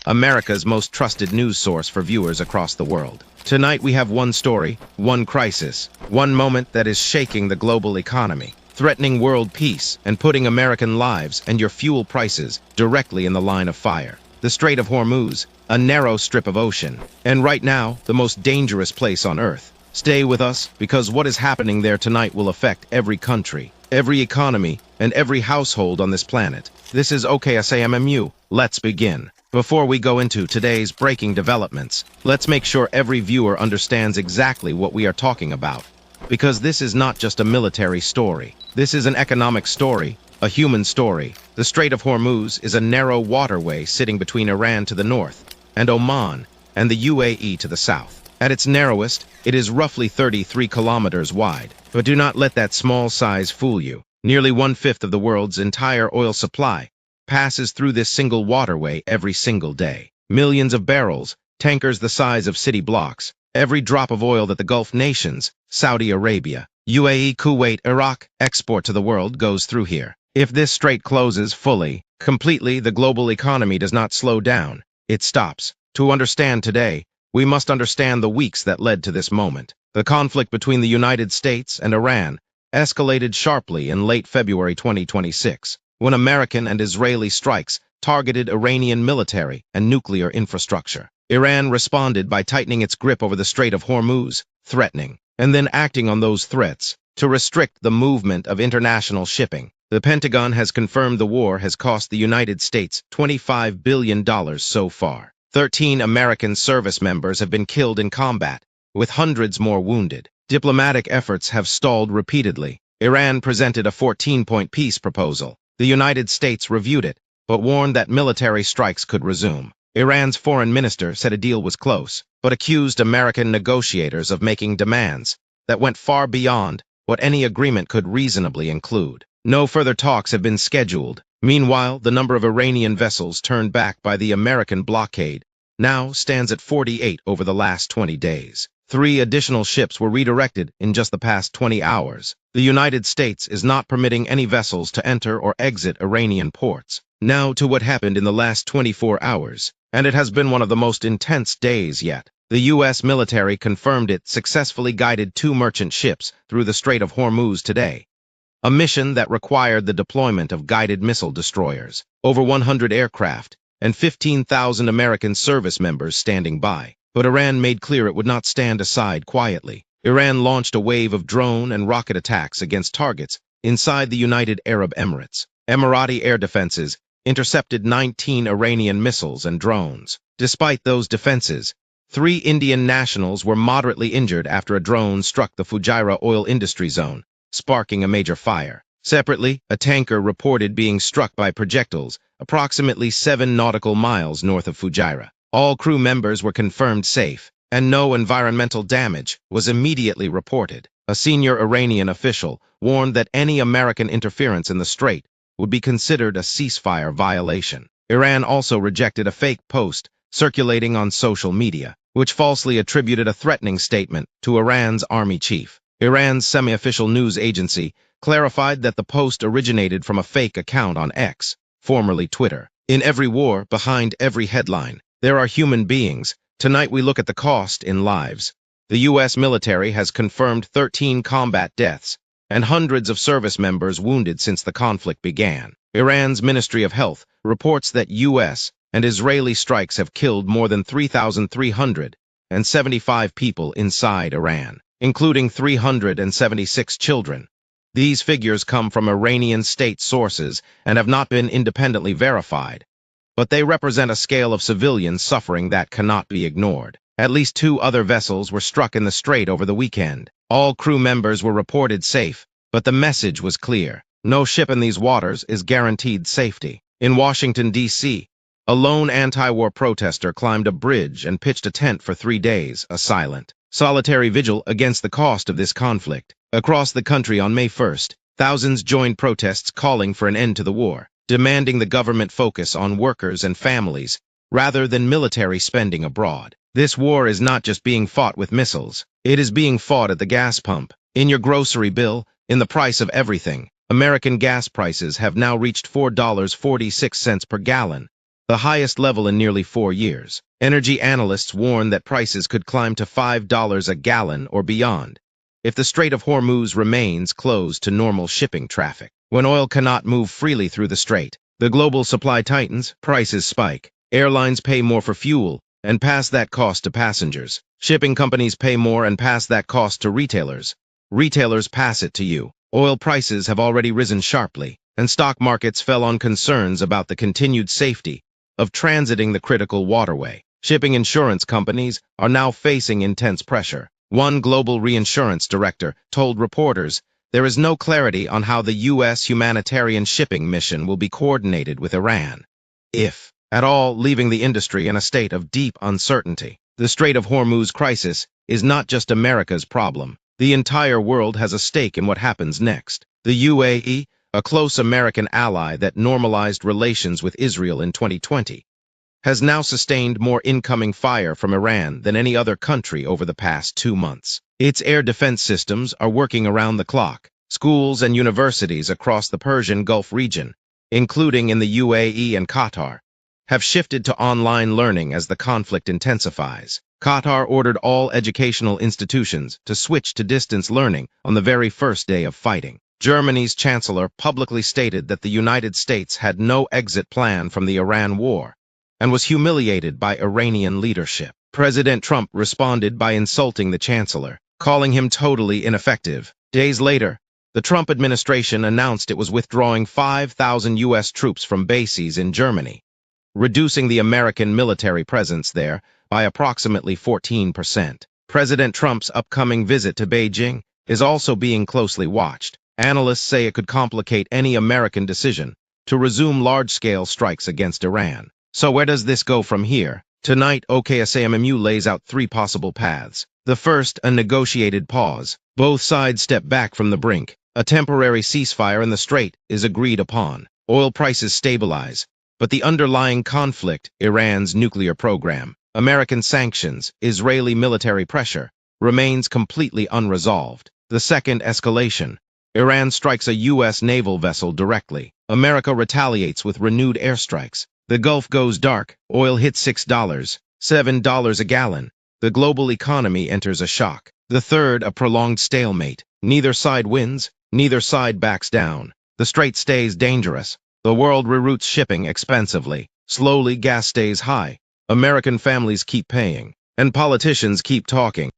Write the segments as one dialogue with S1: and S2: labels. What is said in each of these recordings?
S1: America's most trusted news source for viewers across the world. Tonight we have one story, one crisis, one moment that is shaking the global economy, threatening world peace, and putting American lives and your fuel prices directly in the line of fire. The Strait of Hormuz, a narrow strip of ocean, and right now, the most dangerous place on Earth. Stay with us, because what is happening there tonight will affect every country, every economy, and every household on this planet. This is OKSAMMU. Let's begin. Before we go into today's breaking developments, let's make sure every viewer understands exactly what we are talking about. Because this is not just a military story. This is an economic story, a human story. The Strait of Hormuz is a narrow waterway sitting between Iran to the north and Oman and the UAE to the south. At its narrowest, it is roughly 33 kilometers wide. But do not let that small size fool you. Nearly 1/5 of the world's entire oil supply passes through this single waterway every single day. Millions of barrels, tankers the size of city blocks, every drop of oil that the Gulf nations, Saudi Arabia, UAE, Kuwait, Iraq, export to the world goes through here. If this strait closes fully, completely, the global economy does not slow down. It stops. To understand today, we must understand the weeks that led to this moment. The conflict between the United States and Iran escalated sharply in late February 2026, when American and Israeli strikes targeted Iranian military and nuclear infrastructure. Iran responded by tightening its grip over the Strait of Hormuz, threatening, and then acting on those threats to restrict the movement of international shipping. The Pentagon has confirmed the war has cost the United States $25 billion so far. 13 American service members have been killed in combat, with hundreds more wounded. Diplomatic efforts have stalled repeatedly. Iran presented a 14-point peace proposal. The United States reviewed it, but warned that military strikes could resume. Iran's foreign minister said a deal was close, but accused American negotiators of making demands that went far beyond what any agreement could reasonably include. No further talks have been scheduled. Meanwhile, the number of Iranian vessels turned back by the American blockade now stands at 48 over the last 20 days. 3 additional ships were redirected in just the past 20 hours. The United States is not permitting any vessels to enter or exit Iranian ports. Now to what happened in the last 24 hours, and it has been one of the most intense days yet. The U.S. military confirmed it successfully guided 2 merchant ships through the Strait of Hormuz today, a mission that required the deployment of guided missile destroyers, over 100 aircraft, and 15,000 American service members standing by. But Iran made clear it would not stand aside quietly. Iran launched a wave of drone and rocket attacks against targets inside the United Arab Emirates. Emirati air defenses intercepted 19 Iranian missiles and drones. Despite those defenses, 3 Indian nationals were moderately injured after a drone struck the Fujairah oil industry zone, sparking a major fire. Separately, a tanker reported being struck by projectiles approximately 7 nautical miles north of Fujairah. All crew members were confirmed safe, and no environmental damage was immediately reported. A senior Iranian official warned that any American interference in the strait would be considered a ceasefire violation. Iran also rejected a fake post circulating on social media, which falsely attributed a threatening statement to Iran's army chief. Iran's semi-official news agency clarified that the post originated from a fake account on X, formerly Twitter. In every war, behind every headline, there are human beings. Tonight we look at the cost in lives. The U.S. military has confirmed 13 combat deaths and hundreds of service members wounded since the conflict began. Iran's Ministry of Health reports that U.S. and Israeli strikes have killed more than 3,375 people inside Iran, including 376 children. These figures come from Iranian state sources and have not been independently verified, but they represent a scale of civilian suffering that cannot be ignored. At least 2 other vessels were struck in the strait over the weekend. All crew members were reported safe, but the message was clear. No ship in these waters is guaranteed safety. In Washington, D.C., a lone anti-war protester climbed a bridge and pitched a tent for 3 days, a silent, solitary vigil against the cost of this conflict. Across the country on May 1st, thousands joined protests calling for an end to the war, demanding the government focus on workers and families rather than military spending abroad. This war is not just being fought with missiles. It is being fought at the gas pump, in your grocery bill, in the price of everything. American gas prices have now reached $4.46 per gallon, the highest level in nearly 4 years. Energy analysts warn that prices could climb to $5 a gallon or beyond if the Strait of Hormuz remains closed to normal shipping traffic. When oil cannot move freely through the strait, the global supply tightens, prices spike. Airlines pay more for fuel and pass that cost to passengers. Shipping companies pay more and pass that cost to retailers. Retailers pass it to you. Oil prices have already risen sharply, and stock markets fell on concerns about the continued safety of transiting the critical waterway. Shipping insurance companies are now facing intense pressure. One global reinsurance director told reporters there is no clarity on how the U.S. humanitarian shipping mission will be coordinated with Iran, if at all, leaving the industry in a state of deep uncertainty. The Strait of Hormuz crisis is not just America's problem. The entire world has a stake in what happens next. The UAE, a close American ally that normalized relations with Israel in 2020, has now sustained more incoming fire from Iran than any other country over the past 2 months. Its air defense systems are working around the clock. Schools and universities across the Persian Gulf region, including in the UAE and Qatar, have shifted to online learning as the conflict intensifies. Qatar ordered all educational institutions to switch to distance learning on the very first day of fighting. Germany's chancellor publicly stated that the United States had no exit plan from the Iran war and was humiliated by Iranian leadership. President Trump responded by insulting the chancellor, calling him totally ineffective. Days later, the Trump administration announced it was withdrawing 5,000 U.S. troops from bases in Germany, reducing the American military presence there by approximately 14%. President Trump's upcoming visit to Beijing is also being closely watched. Analysts say it could complicate any American decision to resume large-scale strikes against Iran. So where does this go from here? Tonight, OKSAMMU lays out 3 possible paths. The first, a negotiated pause. Both sides step back from the brink. A temporary ceasefire in the strait is agreed upon. Oil prices stabilize, but the underlying conflict, Iran's nuclear program, American sanctions, Israeli military pressure, remains completely unresolved. The second, escalation. Iran strikes a U.S. naval vessel directly. America retaliates with renewed airstrikes. The Gulf goes dark. Oil hits $6, $7 a gallon. The global economy enters a shock. The third, a prolonged stalemate. Neither side wins, neither side backs down. The strait stays dangerous. The world reroutes shipping expensively. Slowly, gas stays high. American families keep paying, and politicians keep talking.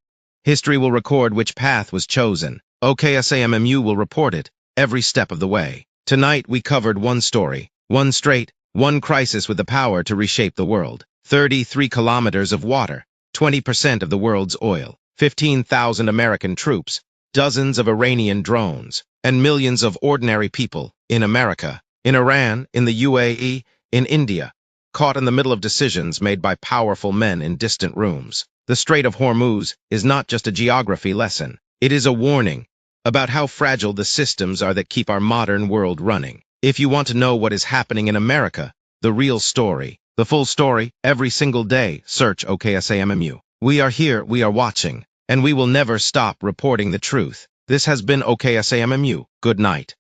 S1: History will record which path was chosen. OKSAMMU will report it every step of the way. Tonight, we covered one story, one strait, one crisis with the power to reshape the world. 33 kilometers of water, 20% of the world's oil, 15,000 American troops, dozens of Iranian drones, and millions of ordinary people in America, in Iran, in the UAE, in India, caught in the middle of decisions made by powerful men in distant rooms. The Strait of Hormuz is not just a geography lesson. It is a warning about how fragile the systems are that keep our modern world running. If you want to know what is happening in America, the real story, the full story, every single day, search OKSAMMU. We are here, we are watching, and we will never stop reporting the truth. This has been OKSAMMU. Good night.